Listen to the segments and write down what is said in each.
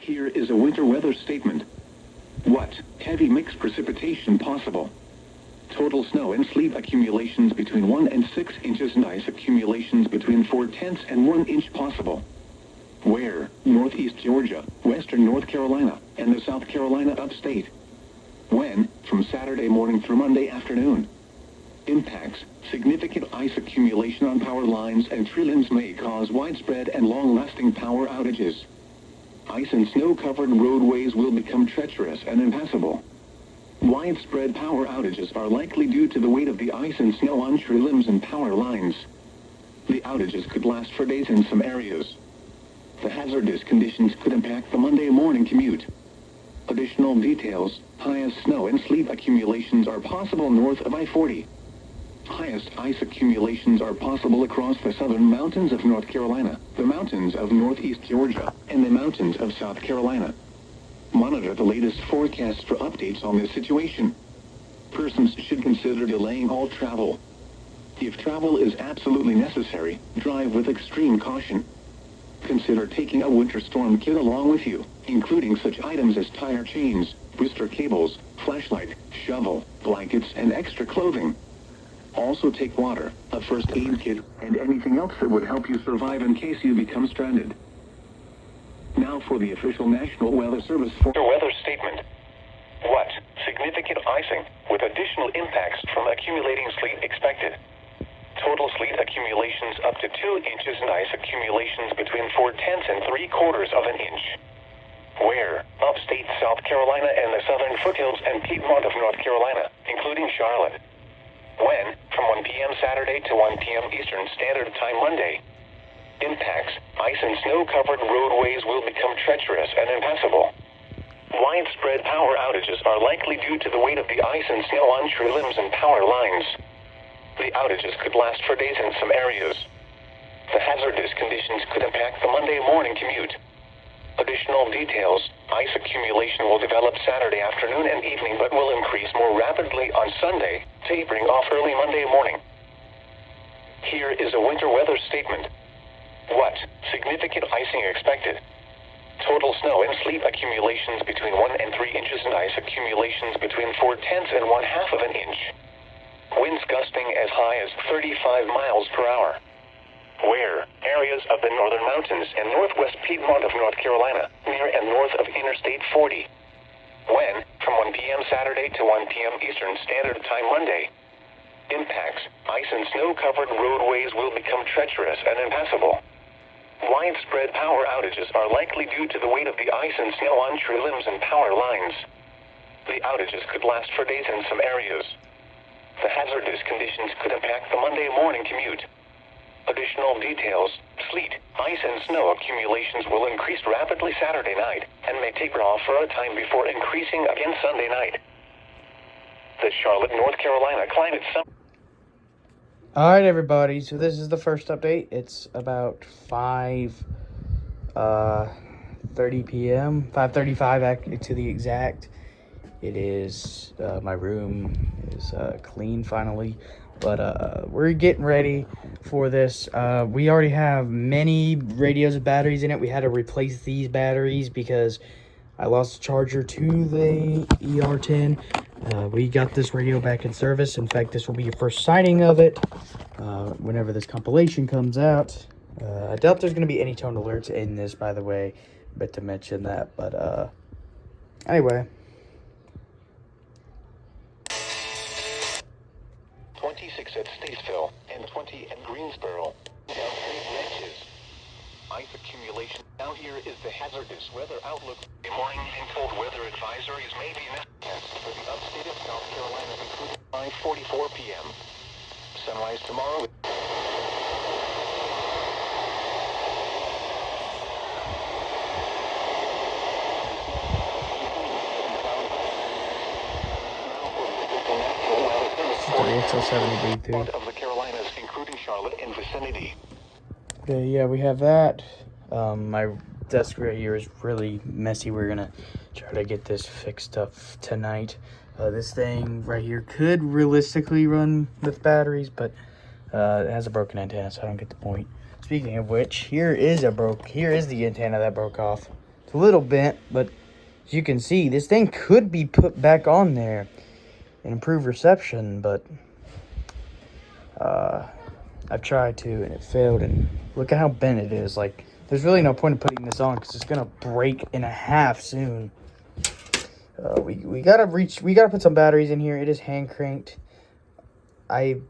Here is a winter weather statement. What? Heavy mixed precipitation possible. Total snow and sleet accumulations between 1 and 6 inches and ice accumulations between 4/10 and 1 inch possible. Where? Northeast Georgia, western North Carolina, and the South Carolina upstate. When? From Saturday morning through Monday afternoon. Impacts: significant ice accumulation on power lines and tree limbs may cause widespread and long-lasting power outages. Ice and snow-covered roadways will become treacherous and impassable. Widespread power outages are likely due to the weight of the ice and snow on tree limbs and power lines. The outages could last for days in some areas. The hazardous conditions could impact the Monday morning commute. Additional details: highest snow and sleet accumulations are possible north of I-40. Highest ice accumulations are possible across the southern mountains of North Carolina, the mountains of northeast Georgia, and the mountains of South Carolina. Monitor the latest forecasts for updates on this situation. Persons should consider delaying all travel. If travel is absolutely necessary, drive with extreme caution. Consider taking a winter storm kit along with you, including such items as tire chains, booster cables, flashlight, shovel, blankets, and extra clothing. Also take water, a first aid kit, and anything else that would help you survive in case you become stranded. Now for the official National Weather Service weather statement. What? Significant icing, with additional impacts from accumulating sleet expected. Total sleet accumulations up to 2 inches and ice accumulations between 4/10 and 3/4 of an inch. Where? Upstate South Carolina and the southern foothills and Piedmont of North Carolina, including Charlotte. When? From 1 p.m. Saturday to 1 p.m. Eastern Standard Time Monday. Impacts: ice and snow-covered roadways will become treacherous and impassable. Widespread power outages are likely due to the weight of the ice and snow on tree limbs and power lines. The outages could last for days in some areas. The hazardous conditions could impact the Monday morning commute. Additional details: ice accumulation will develop Saturday afternoon and evening but will increase more rapidly on Sunday, tapering off early Monday morning. Here is a winter weather statement. What? Significant icing expected. Total snow and sleet accumulations between 1 and 3 inches and ice accumulations between 4/10 and 1/2 of an inch. Winds gusting as high as 35 miles per hour. Where? Areas of the northern mountains and northwest Piedmont of North Carolina, near and north of Interstate 40. When? From 1 p.m. Saturday to 1 p.m. Eastern Standard Time Monday. Impacts: ice and snow-covered roadways will become treacherous and impassable. Widespread power outages are likely due to the weight of the ice and snow on tree limbs and power lines. The outages could last for days in some areas. The hazardous conditions could impact the Monday morning commute. Additional details: sleet, ice, and snow accumulations will increase rapidly Saturday night and may taper off for a time before increasing again Sunday night. The Charlotte, North Carolina Climate Summit. Alright everybody, so this is the first update. It's about 5:30 p.m. 5:35 to the exact. It is, my room is clean finally, but we're getting ready for this. We already have many radios with batteries in it. We had to replace these batteries because I lost the charger to the ER10. We got this radio back in service. In fact, this will be your first sighting of it whenever this compilation comes out. I doubt there's going to be any tone alerts in this, by the way, but to mention that. But anyway. 26 at Statesville and 20 at Greensboro. Down 3 branches. Ice accumulation. Now here is the hazardous weather outlook. Morning and cold weather advisories may be necessary for the upstate of South Carolina, including 5:44 p.m. Sunrise tomorrow. Until 70 of the Carolinas, including Charlotte and vicinity. Okay, yeah, we have that. My desk right here is really messy. We're gonna try to get this fixed up tonight. This thing right here could realistically run with batteries, but it has a broken antenna, so I don't get the point. Speaking of which, here is the antenna that broke off. It's a little bent, but as you can see, this thing could be put back on there and improve reception, but I've tried to and it failed, and look at how bent it is. Like, there's really no point in putting this on because it's gonna break in half soon. We gotta put some batteries in here. It is hand cranked. I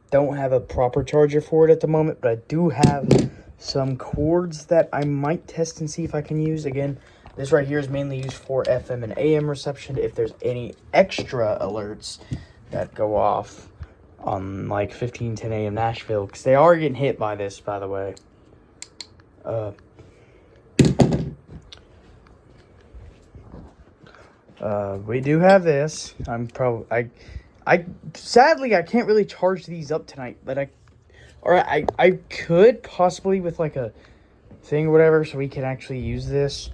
don't have a proper charger for it at the moment, but I do have some cords that I might test and see if I can use. Again, this right here is mainly used for FM and AM reception. If there's any extra alerts that go off on like 15:10 a.m. Nashville, because they are getting hit by this, by the way. We do have this. Sadly I can't really charge these up tonight, but I could possibly with like a thing or whatever, so we can actually use this.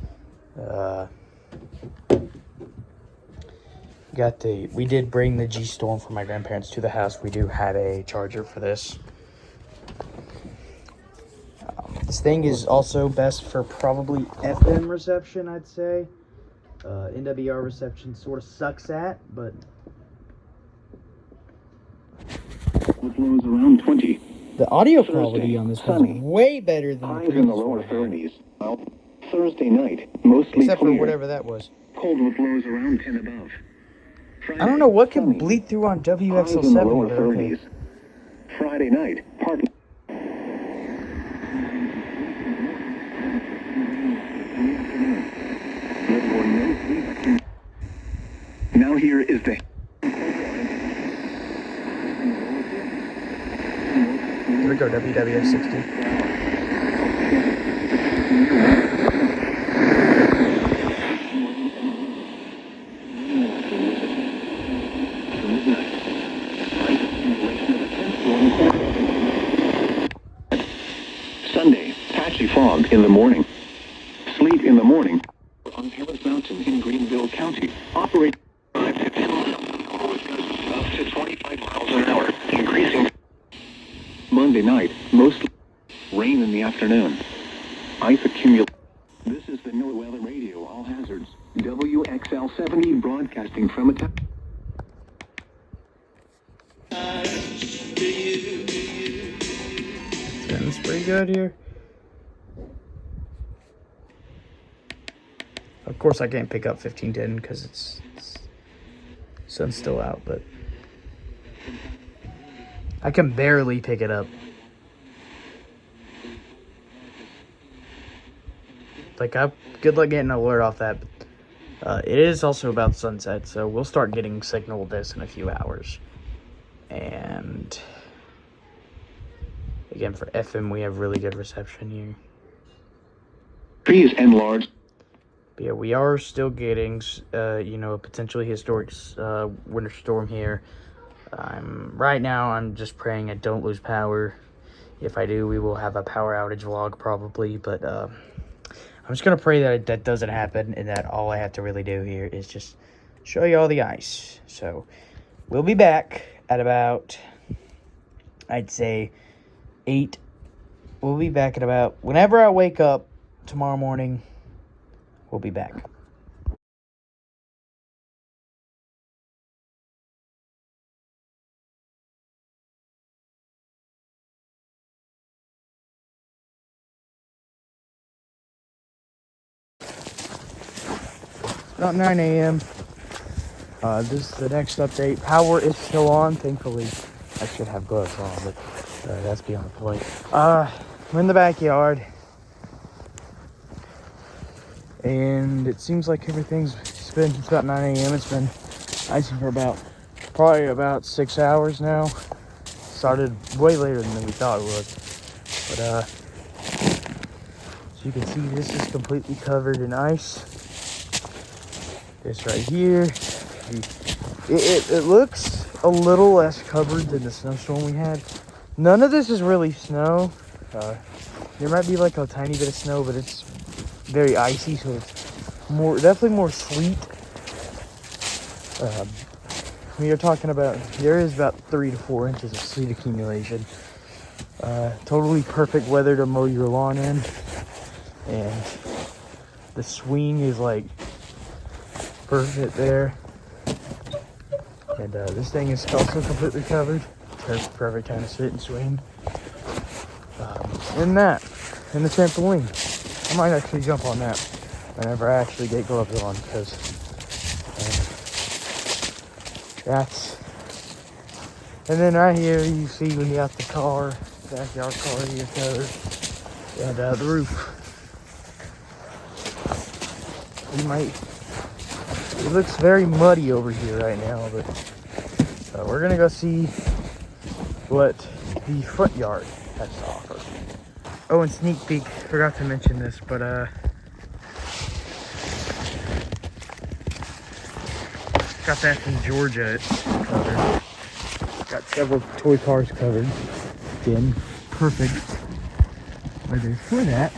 We did bring the G Storm from my grandparents to the house. We do have a charger for this. This thing is also best for probably FM reception, I'd say. NWR reception sort of sucks at, but Overflows around 20. the audio Thursday, quality on this sunny. one's way better than the Highs in previous the lower one. 30s. Well, Thursday night, mostly Except clear. for whatever that was. Cold with lows around 10 above. Friday, I don't know what can sunny. bleed through on Highs in the WXL7, lower but okay. 30s. Friday night, partly. Now here is the Here we go, WWF60. Sunday, patchy fog in the morning. Sleet in the morning. On Harris Mountain in Greenville County. Operate 5 to 10 miles. Up to 25 miles an hour. Increasing. Monday night, mostly rain in the afternoon. Ice accumulation. This is the NOAA Weather Radio All Hazards. WXL70 broadcasting from a That's pretty good here. Of course, I can't pick up 1510 because it's sun's still out, but I can barely pick it up. Like, good luck getting an alert off that. But, it is also about sunset, so we'll start getting signal with this in a few hours. And again, for FM, we have really good reception here. trees and large. But yeah, we are still getting, a potentially historic winter storm here. Right now, I'm just praying I don't lose power. If I do, we will have a power outage vlog probably. But I'm just going to pray that that doesn't happen, and that all I have to really do here is just show you all the ice. So we'll be back at about, I'd say, 8. We'll be back at about, whenever I wake up tomorrow morning, we'll be back. About 9 a.m. This is the next update. Power is still on, thankfully. I should have gloves on, but that's beyond the point. We're in the backyard. And it seems like it's about 9 a.m. It's been icing for probably about 6 hours now. Started way later than we thought it would. But as you can see, this is completely covered in ice. This right here, it looks a little less covered than the snowstorm we had. None of this is really snow. There might be like a tiny bit of snow, but it's very icy, so it's definitely more sleet. We are talking about, there is about 3 to 4 inches of sleet accumulation. Totally perfect weather to mow your lawn in. And The swing is like perfect there. And this thing is also completely covered. Perfect time to sit and swing. And the trampoline. I might actually jump on that whenever I actually get gloves on, because that's. And then right here you see we got the car, backyard car here covered, and the roof. It looks very muddy over here right now, but we're gonna go see what the front yard has to offer. Oh, and sneak peek, forgot to mention this, but got that from Georgia. It's covered. Got several toy cars covered. Again, perfect weather for that.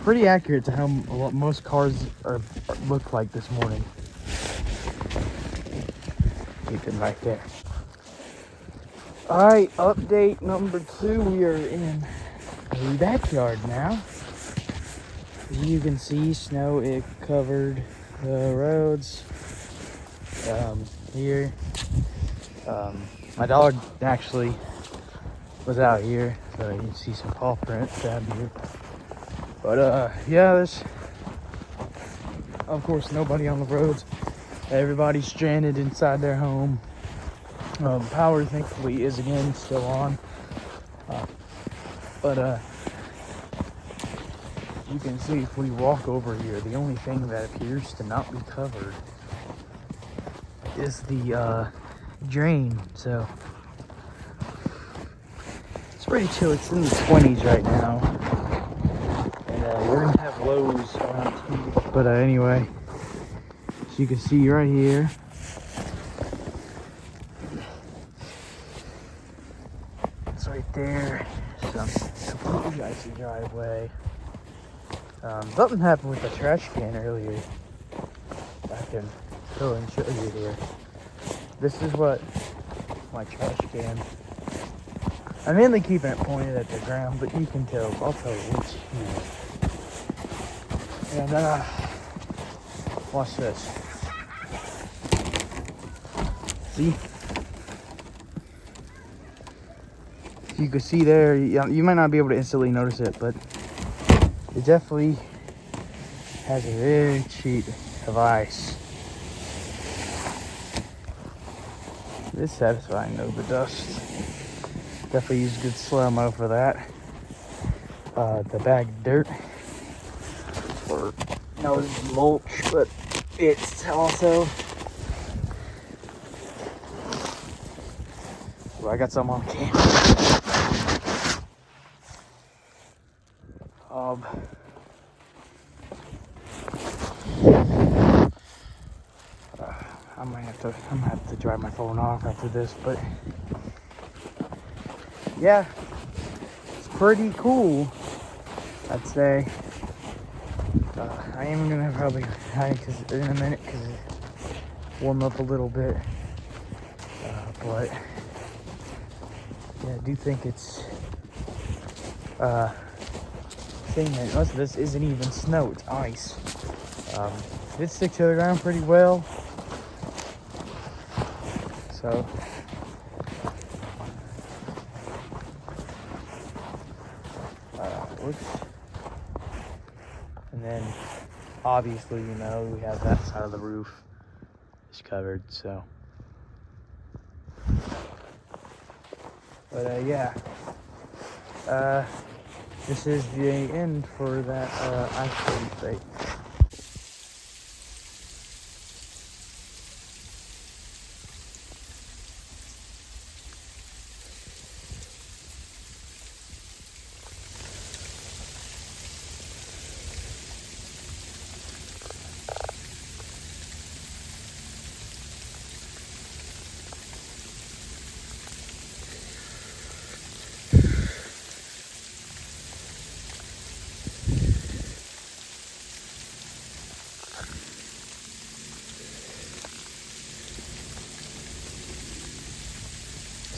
Pretty accurate to how most cars look like this morning. Keep them right there. Alright, update number 2. We are in the backyard now. As you can see, snow, it covered the roads. Here. My dog actually was out here, so you can see some paw prints down here. But yeah, there's of course nobody on the roads. Everybody's stranded inside their home. Power thankfully is again still on. But you can see if we walk over here, the only thing that appears to not be covered is the drain. So it's pretty chill. It's in the 20s right now. We're gonna have lows around 2. But anyway, as you can see right here, it's right there. Some completely icy driveway. Something happened with the trash can earlier. I can go and show you here. This is what my trash can. I mainly keep it pointed at the ground, but you can tell. I'll tell you what's here. And watch this. See? You can see there, you might not be able to instantly notice it, but it definitely has a very sheet of ice. It's satisfying though, the dust. Definitely use good slow-mo for that. The bag of dirt. No, this is mulch, but it's also. Well, I got some on camera. I'm gonna have to dry my phone off after this, but yeah, it's pretty cool, I'd say. I am gonna probably hide in a minute because it warm up a little bit, but yeah, I do think it's saying that most of this isn't even snow, it's ice. It sticks to the ground pretty well, so and then obviously, you know, we have that side of the roof is covered, so. But yeah, this is the end for that ice cream site.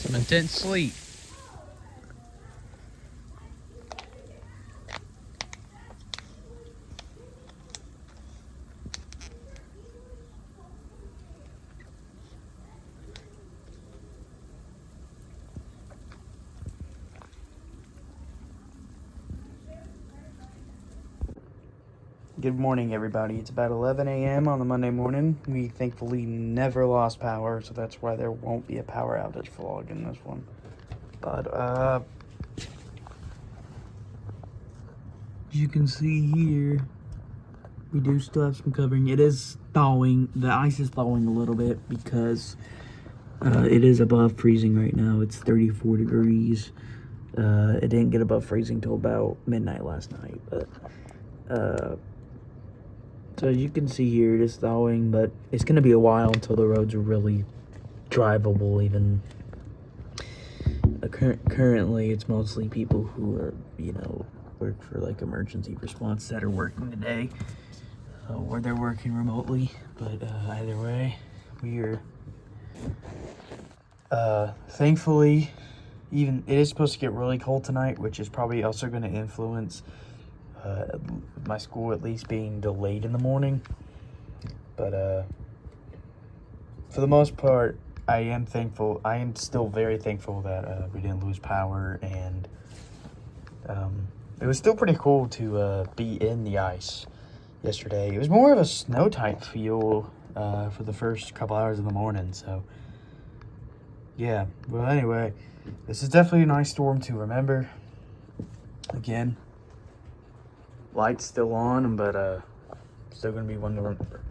Some intense sleep. Good morning, everybody. It's about 11 a.m. on the Monday morning. We thankfully never lost power, so that's why there won't be a power outage vlog in this one. But, as you can see here, we do still have some covering. It is thawing. The ice is thawing a little bit because it is above freezing right now. It's 34 degrees. It didn't get above freezing till about midnight last night, but so you can see here it is thawing, but it's going to be a while until the roads are really drivable. Even currently, it's mostly people who are, work for like emergency response that are working today, or they're working remotely. But either way, we are thankfully, even it is supposed to get really cold tonight, which is probably also going to influence my school at least being delayed in the morning. But for the most part, I am thankful. I am still very thankful that we didn't lose power, and it was still pretty cool to be in the ice yesterday. It was more of a snow type feel for the first couple hours of the morning, so yeah. Well, anyway, this is definitely a nice storm to remember. Again, lights still on, but still gonna be one to remember.